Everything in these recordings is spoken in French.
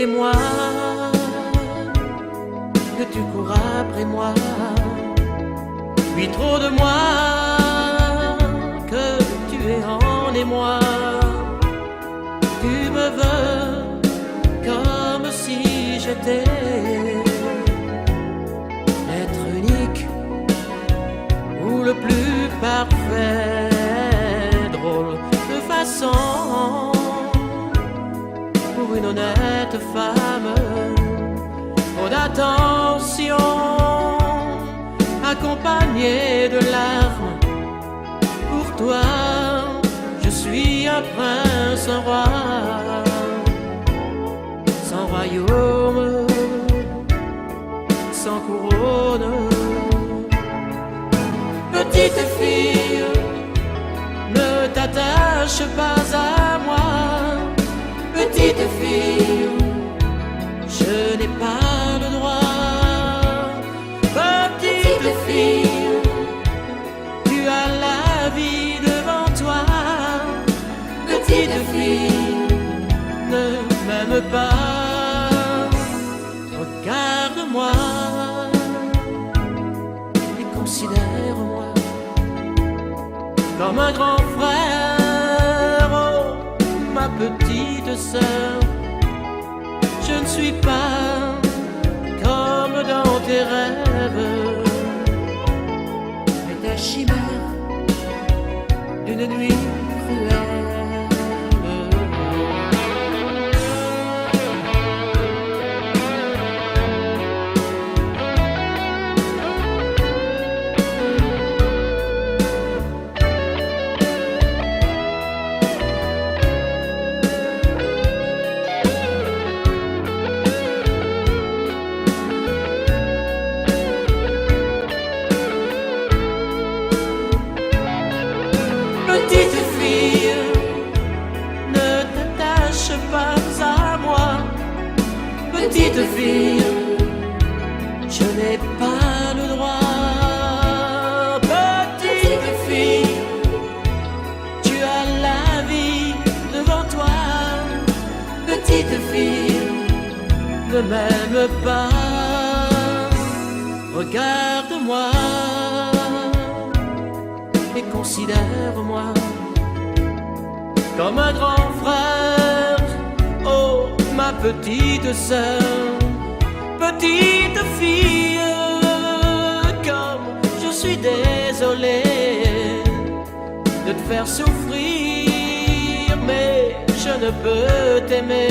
Aidez-moi, que tu cours après moi, puis trop de moi, que tu es en émoi. Tu me veux comme si j'étais l'être unique ou le plus parfait. Drôle de façon pour une honnête femme, trop d'attention accompagnée de larmes. Pour toi, je suis un prince, un roi, sans royaume, sans couronne. Petite fille, ne t'attache pas à moi. Petite fille, je n'ai pas le droit. Petite fille, tu as la vie devant toi. Petite fille, ne m'aime pas. Regarde-moi et considère-moi comme un grand frère, oh, ma petite sœur. Je ne suis pas comme dans tes rêves, mais ta chimère d'une nuit cruelle. Petite fille, ne t'attache pas à moi. Petite fille, je n'ai pas le droit. Petite fille, tu as la vie devant toi. Petite fille, ne m'aime pas. Regarde-moi et considère-moi comme un grand frère, oh, ma petite sœur. Petite fille, comme je suis désolé de te faire souffrir, mais je ne peux t'aimer.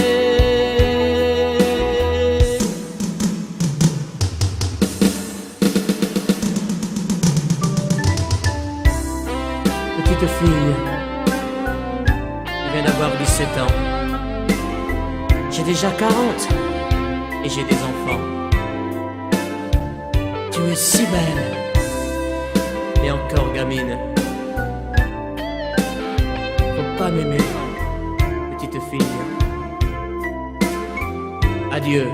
Petite fille, je viens d'avoir 17 ans. J'ai déjà 40 et j'ai des enfants. Tu es si belle et encore gamine. Faut pas m'aimer, petite fille. Adieu.